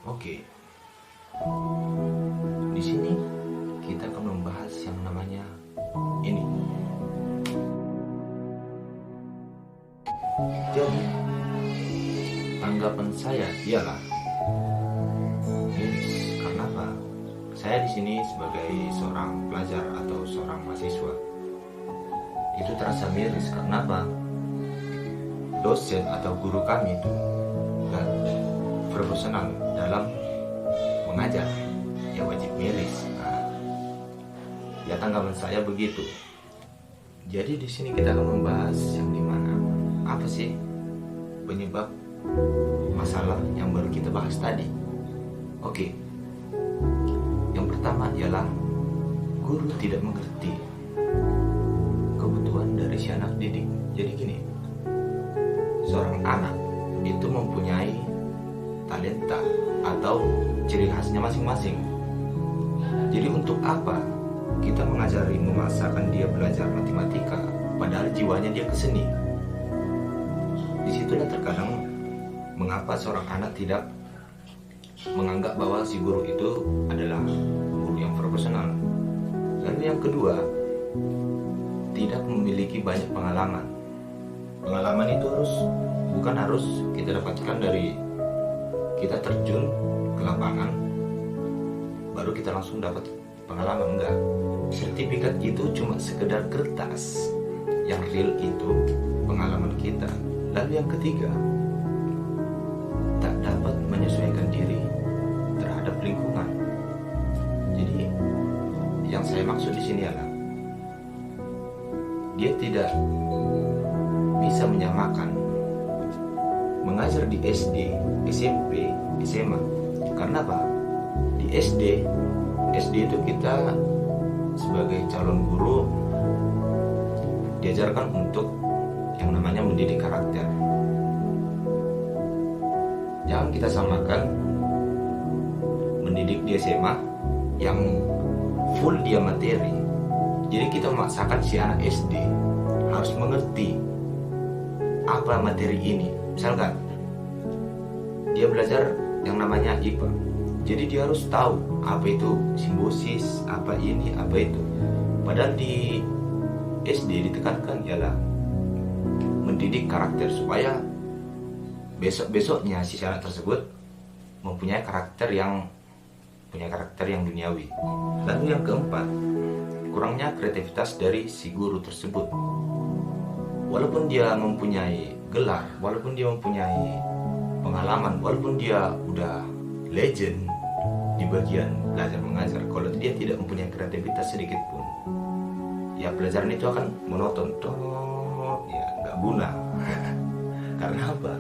Oke, di sini kita akan membahas yang namanya ini. Jadi, tanggapan saya ialah miris. Karena apa? Saya di sini sebagai seorang pelajar atau seorang mahasiswa itu terasa miris. Karena apa? Dosen atau guru kami itu gak profesional dalam mengajar, ya wajib miris. Ya tanggapan saya begitu. Jadi di sini kita akan membahas yang dimana apa sih penyebab masalah yang baru kita bahas tadi. Oke, yang pertama ialah guru tidak mengerti kebutuhan dari si anak didik. Jadi gini, seorang anak itu mempunyai talenta atau ciri khasnya masing-masing. Jadi untuk apa kita memaksakan dia belajar matematika padahal jiwanya dia ke seni? Disitulah terkadang mengapa seorang anak tidak menganggap bahwa si guru itu adalah guru yang profesional. Lalu yang kedua, tidak memiliki banyak pengalaman. Pengalaman itu bukan harus kita dapatkan dari kita terjun ke lapangan baru kita langsung dapat pengalaman. Enggak, sertifikat itu cuma sekedar kertas. Yang real itu pengalaman kita. Lalu yang ketiga, tak dapat menyesuaikan diri terhadap lingkungan. Jadi yang saya maksud di sini adalah dia tidak bisa menyamakan mengajar di SD, SMP, SMA. Karena apa? Di SD itu kita sebagai calon guru diajarkan untuk yang namanya mendidik karakter. Jangan kita samakan mendidik di SMA yang full dia materi. Jadi kita memaksakan si anak SD harus mengerti apa materi ini. Misalkan dia belajar yang namanya IPA, jadi dia harus tahu apa itu simbosis, apa ini, apa itu. Padahal di SD ditekankan ialah mendidik karakter supaya besok-besoknya si anak tersebut mempunyai karakter yang duniawi. Lalu yang keempat, kurangnya kreativitas dari si guru tersebut. Walaupun dia mempunyai gelar, walaupun dia mempunyai pengalaman, walaupun dia udah legend di bagian belajar mengajar, kalau dia tidak mempunyai kreativitas sedikit pun, ya pelajaran itu akan monoton, ya nggak guna. Karena apa?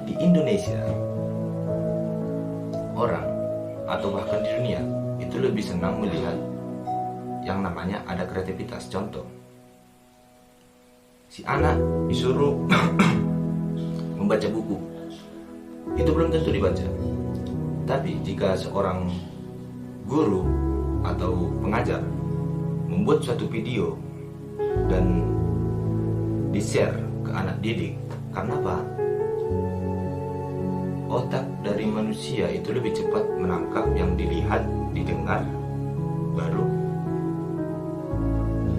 Di Indonesia orang atau bahkan di dunia itu lebih senang melihat yang namanya ada kreativitas. Contoh, si anak disuruh membaca buku, itu belum tentu dibaca. Tapi jika seorang guru atau pengajar membuat suatu video dan di-share ke anak didik, karena apa? Otak dari manusia itu lebih cepat menangkap yang dilihat, didengar, baru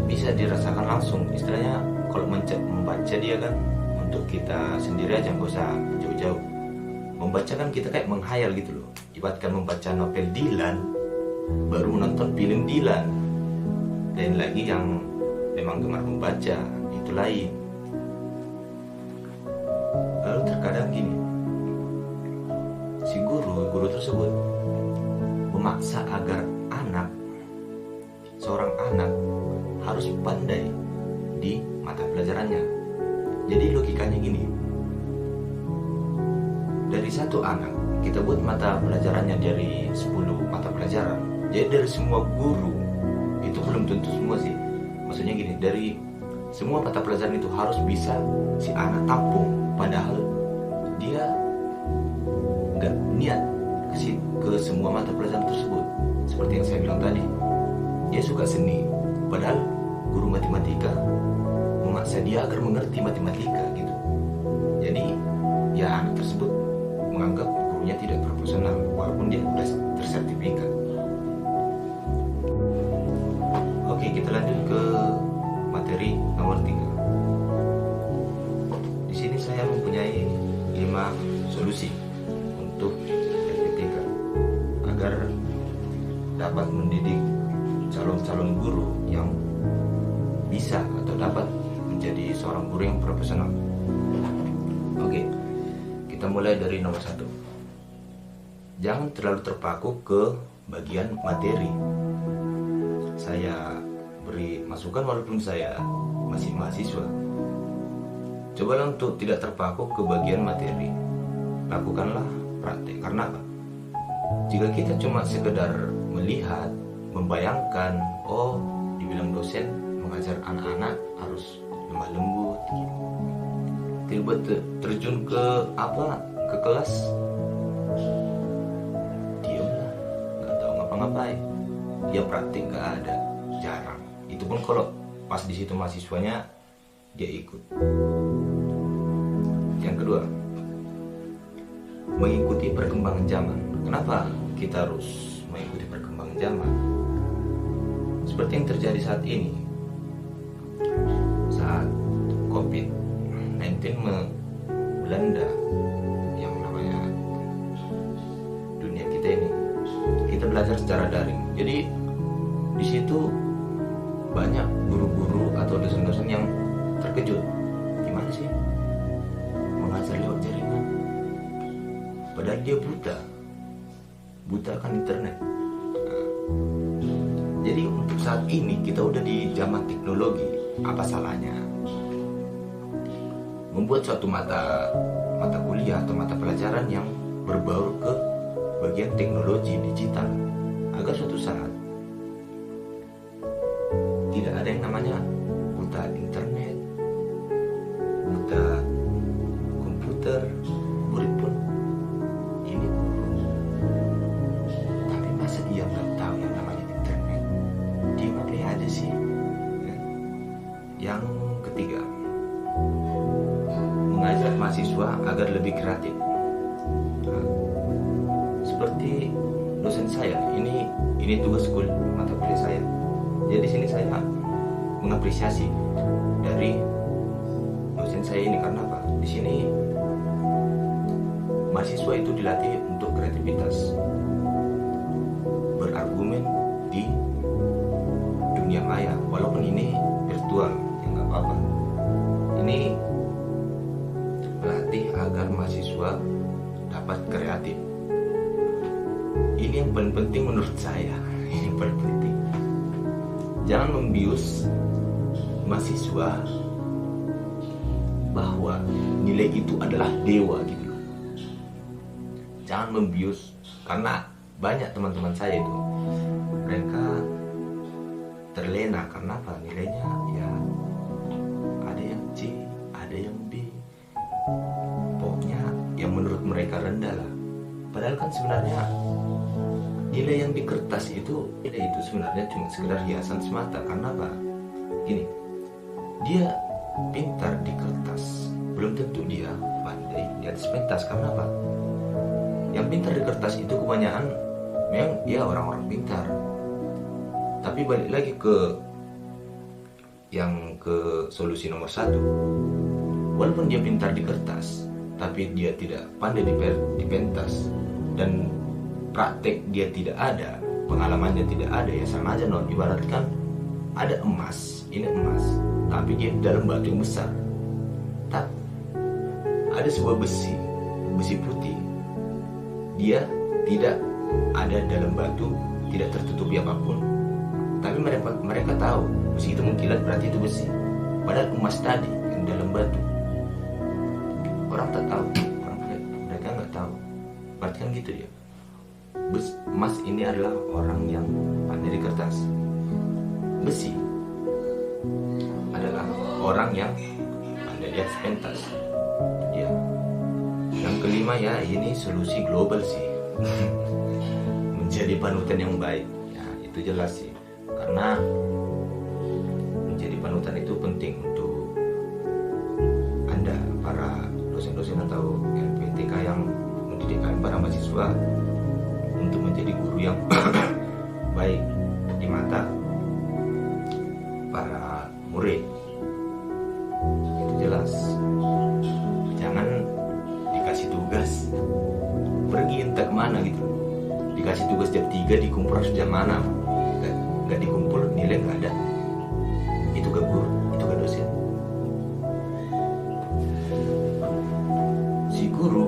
bisa dirasakan langsung. Istilahnya kalau membaca dia kan untuk kita sendiri aja, nggak usah jauh-jauh. Membaca kan kita kayak menghayal gitu loh. Ibaratkan membaca novel Dylan baru menonton film Dylan. Lain lagi yang memang gemar membaca, itu lain. Lalu terkadang gini, si guru tersebut memaksa agar seorang anak harus pandai di mata pelajarannya. Jadi logikanya gini, dari satu anak kita buat mata pelajarannya dari 10 mata pelajaran. Jadi dari semua guru, itu belum tentu semua sih. Maksudnya gini, dari semua mata pelajaran itu harus bisa si anak tampung. Padahal dia nggak niat ke semua mata pelajaran tersebut. Seperti yang saya bilang tadi, dia suka seni, padahal guru matematika memaksa dia agar mengerti matematika gitu. Jadi ya anak tersebut menganggap guru ilmunya tidak profesional walaupun dia sudah tersertifikat. Oke, kita lanjut ke materi nomor 3. Di sini saya mempunyai 5 solusi untuk LPTK agar dapat mendidik calon-calon guru yang bisa atau dapat menjadi seorang guru yang profesional. Oke, kita mulai dari nomor 1. Jangan terlalu terpaku ke bagian materi. Saya beri masukan walaupun saya masih mahasiswa. Cobalah untuk tidak terpaku ke bagian materi. Lakukanlah praktek. Karena apa? Jika kita cuma sekedar melihat, membayangkan, oh, dibilang dosen mengajar anak-anak harus lemah lembut, tiba-tiba terjun ke kelas, diamlah, nggak tahu ngapa-ngapain. Dia praktik nggak ada, jarang. Itu pun kalau pas di situ mahasiswanya dia ikut. Yang kedua, mengikuti perkembangan zaman. Kenapa kita harus mengikuti perkembangan zaman? Seperti yang terjadi saat ini, saat COVID-19 melanda yang namanya dunia kita ini, kita belajar secara daring. Jadi di situ banyak guru-guru atau dosen-dosen yang terkejut. Gimana sih mengajar lewat jaringan? Padahal dia buta akan internet. Jadi untuk saat ini kita udah di zaman teknologi, apa salahnya membuat suatu mata kuliah atau mata pelajaran yang berbaur ke bagian teknologi digital, agar suatu saat tidak ada yang namanya buta internet, buta komputer. Murid pun ini guru, tapi masa dia nggak tahu yang namanya internet? Dia ngapain aja sih? Yang ketiga, mengajak mahasiswa agar lebih kreatif. Seperti dosen saya, ini tugas mata kuliah saya. Jadi sini saya mengapresiasi dari dosen saya ini. Karena apa? Di sini mahasiswa itu dilatih untuk kreativitas, berargumen di dunia maya, walaupun ini virtual, ya nggak apa-apa. Ini melatih agar mahasiswa dapat kreatif. Ini yang paling penting menurut saya. Ini yang paling penting. Jangan membius mahasiswa bahwa nilai itu adalah dewa gitu. Jangan membius, karena banyak teman-teman saya itu mereka terlena karena apa? Nilainya ya ada yang C, ada yang B, pokoknya yang menurut mereka rendah lah. Padahal kan sebenarnya nilai yang di kertas itu sebenarnya cuma sekedar hiasan semata. Karena apa? Gini, dia pintar di kertas, belum tentu dia pandai di atas pentas. Karena apa? Yang pintar di kertas itu kebanyakan memang ya orang-orang pintar. Tapi balik lagi ke solusi nomor 1. Walaupun dia pintar di kertas, tapi dia tidak pandai di pentas, dan praktek dia tidak ada, pengalamannya tidak ada, ya sama aja non. Ibaratkan ada emas, ini emas, tapi dia dalam batu yang besar. Tak, ada sebuah besi putih, dia tidak ada dalam batu, tidak tertutupi apapun, tapi mereka tahu besi itu mengkilat, berarti itu besi. Padahal emas tadi yang dalam batu, orang tak tahu, mereka nggak tahu. Berarti kan gitu ya. Emas ini adalah orang yang pandai di kertas. Besi adalah orang yang pandai di atas pentas. Ya. Yang kelima ya, ini solusi global sih. Menjadi panutan yang baik. Ya, itu jelas sih. Karena menjadi panutan itu penting untuk Anda, para dosen-dosen atau LPTK yang pendidikan para mahasiswa untuk menjadi guru yang baik di mata para murid. Itu jelas. Jangan dikasih tugas pergi entah kemana gitu, dikasih tugas jam 3 dikumpul harus jam mana, nggak dikumpul nilai nggak ada. Itu gak guru, itu gak dosen. Si guru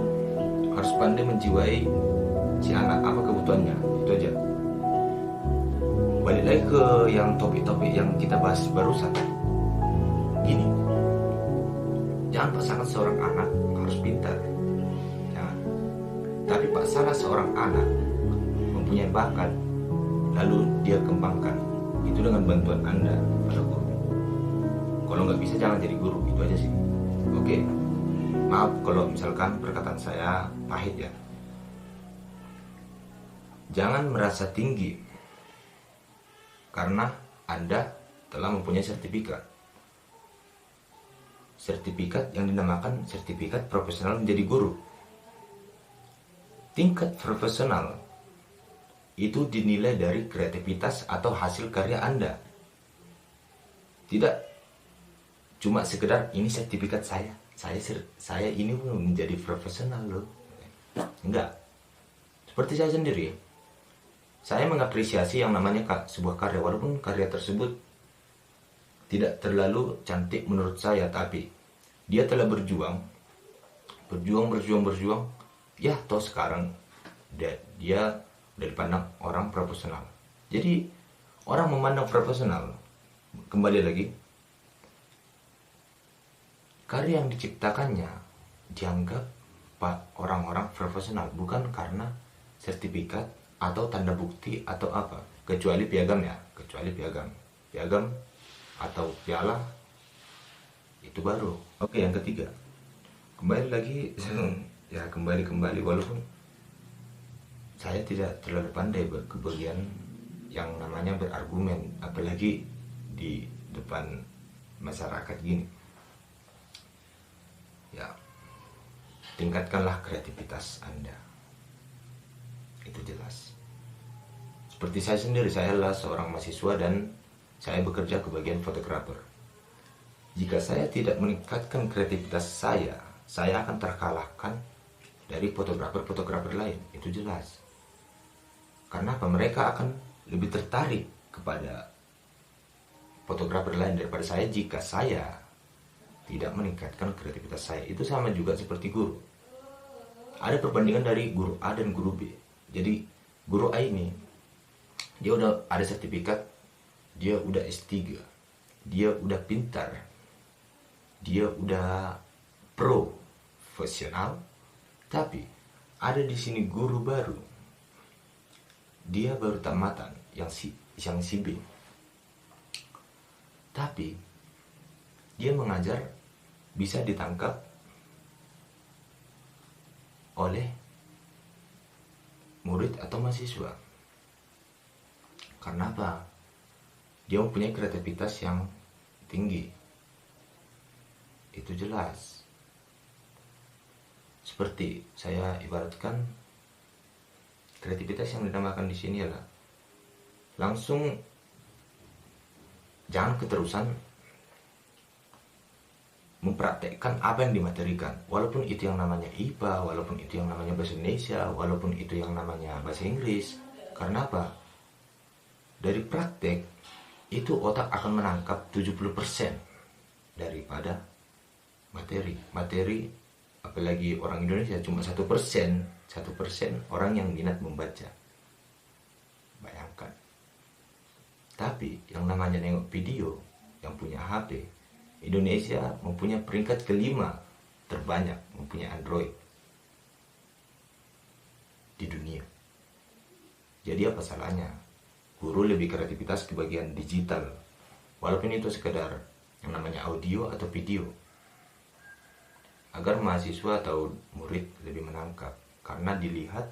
harus pandai menjiwai si anak apa kebutuhannya, itu aja. Balik lagi ke yang topik-topik yang kita bahas barusan. Gini, jangan paksakan seorang anak harus pintar, jangan. Tapi paksalah seorang anak mempunyai bakat, lalu dia kembangkan. Itu dengan bantuan Anda pada guru. Kalau nggak bisa jangan jadi guru, itu aja sih. Oke, maaf kalau misalkan perkataan saya pahit ya. Jangan merasa tinggi karena Anda telah mempunyai sertifikat. Sertifikat yang dinamakan sertifikat profesional menjadi guru. Tingkat profesional itu dinilai dari kreativitas atau hasil karya Anda. Tidak cuma sekedar ini sertifikat saya ini menjadi profesional loh. Enggak. Seperti saya sendiri, saya mengapresiasi yang namanya sebuah karya, walaupun karya tersebut tidak terlalu cantik menurut saya, tapi dia telah berjuang. Ya, toh sekarang dia udah dipandang orang profesional. Jadi orang memandang profesional, kembali lagi, karya yang diciptakannya dianggap orang-orang profesional, bukan karena sertifikat atau tanda bukti atau apa, kecuali piagam ya, piagam atau piala itu baru. Oke, yang ketiga, kembali lagi ya kembali walaupun saya tidak terlalu pandai ke bagian yang namanya berargumen, apalagi di depan masyarakat gini. Ya, tingkatkanlah kreativitas Anda. Itu jelas. Seperti saya sendiri, saya adalah seorang mahasiswa dan saya bekerja ke bagian fotografer. Jika saya tidak meningkatkan kreativitas saya akan terkalahkan dari fotografer lain. Itu jelas. Karena apa? Mereka akan lebih tertarik kepada fotografer lain daripada saya jika saya tidak meningkatkan kreativitas saya. Itu sama juga seperti guru. Ada perbandingan dari guru A dan guru B. Jadi guru A ini dia udah ada sertifikat, dia udah S3, dia udah pintar, dia udah profesional. Tapi ada di sini guru baru, dia baru tamatan yang si B. Tapi dia mengajar bisa ditangkap oleh murid atau mahasiswa. Karena apa? Dia mempunyai kreativitas yang tinggi. Itu jelas. Seperti saya ibaratkan, kreativitas yang dinamakan di sini adalah langsung, jangan keterusan mempraktekkan apa yang dimaterikan, walaupun itu yang namanya IPA, walaupun itu yang namanya bahasa Indonesia, walaupun itu yang namanya bahasa Inggris. Karena apa? Dari praktek itu otak akan menangkap 70% daripada materi, apalagi orang Indonesia cuma 1% orang yang minat membaca. Bayangkan. Tapi yang namanya nengok video, yang punya HP, Indonesia mempunyai peringkat kelima terbanyak mempunyai Android di dunia. Jadi apa salahnya guru lebih kreativitas ke bagian digital, walaupun itu sekedar yang namanya audio atau video, agar mahasiswa atau murid lebih menangkap. Karena dilihat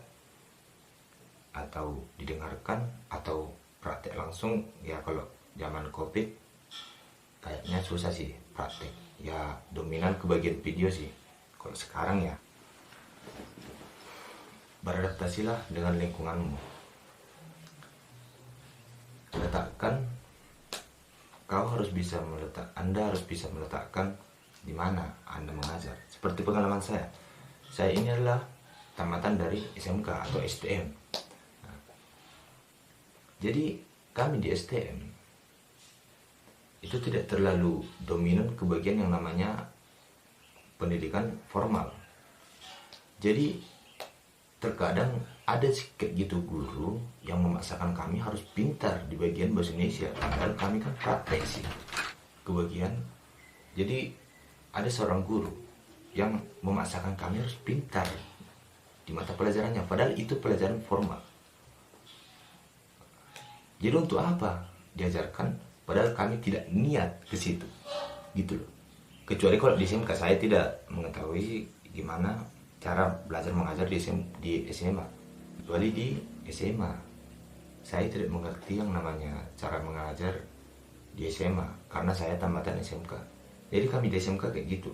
atau didengarkan atau praktek langsung, ya kalau zaman COVID kayaknya susah sih praktek, ya dominan ke bagian video sih kalau sekarang ya. beradaptasilah dengan lingkunganmu. Anda harus bisa meletakkan di mana Anda mengajar. Seperti pengalaman saya ini adalah tamatan dari SMK atau STM. Nah, jadi kami di STM itu tidak terlalu dominan ke bagian yang namanya pendidikan formal. Jadi terkadang ada sedikit gitu guru yang memaksakan kami harus pintar di bagian bahasa Indonesia, padahal kami kan praktek sih ke bagian. Jadi ada seorang guru yang memaksakan kami harus pintar di mata pelajarannya, padahal itu pelajaran formal. Jadi untuk apa diajarkan, padahal kami tidak niat ke situ, gitu loh. Kecuali kalau di SMK saya tidak mengetahui gimana cara belajar mengajar di SMA. Kecuali di SMA saya tidak mengerti yang namanya cara mengajar di SMA karena saya tamatan SMK. Jadi kami di SMK kayak gitu.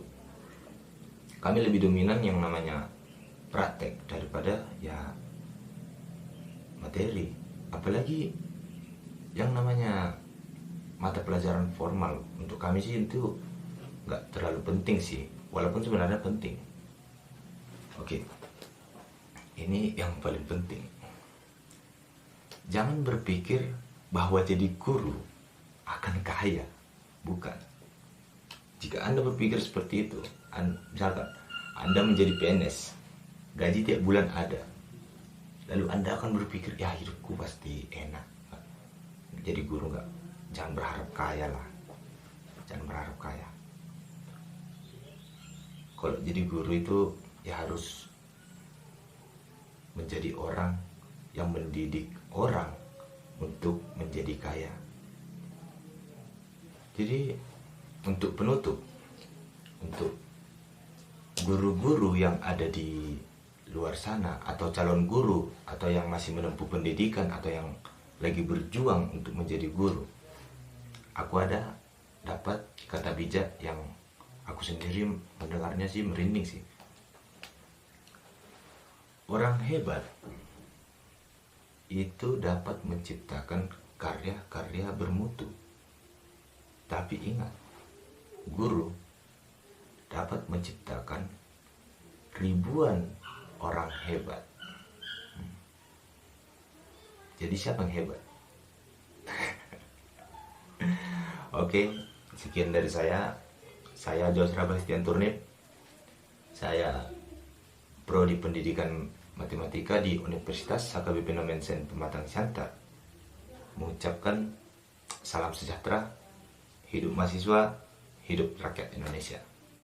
Kami lebih dominan yang namanya praktek daripada ya materi. Apalagi yang namanya mata pelajaran formal untuk kami sih itu nggak terlalu penting sih, walaupun sebenarnya penting. Oke, ini yang paling penting. Jangan berpikir bahwa jadi guru akan kaya, bukan. Jika Anda berpikir seperti itu, misalkan Anda menjadi PNS, gaji tiap bulan ada, lalu Anda akan berpikir, ya hidupku pasti enak. Jadi guru nggak, jangan berharap kaya lah, jangan berharap kaya. Kalau jadi guru itu ya harus menjadi orang yang mendidik orang untuk menjadi kaya. Jadi untuk penutup, untuk guru-guru yang ada di luar sana atau calon guru atau yang masih menempuh pendidikan atau yang lagi berjuang untuk menjadi guru, aku ada dapat kata bijak yang aku sendiri mendengarnya sih merinding sih. Orang hebat itu dapat menciptakan karya-karya bermutu. Tapi ingat, guru dapat menciptakan ribuan orang hebat. Jadi siapa yang hebat? Oke, sekian dari saya. Saya Josra Bastian Turnip. Saya Prodi Pendidikan Matematika di Universitas HKBP Nomensen Pematang Siantar. Mengucapkan salam sejahtera, hidup mahasiswa, hidup rakyat Indonesia.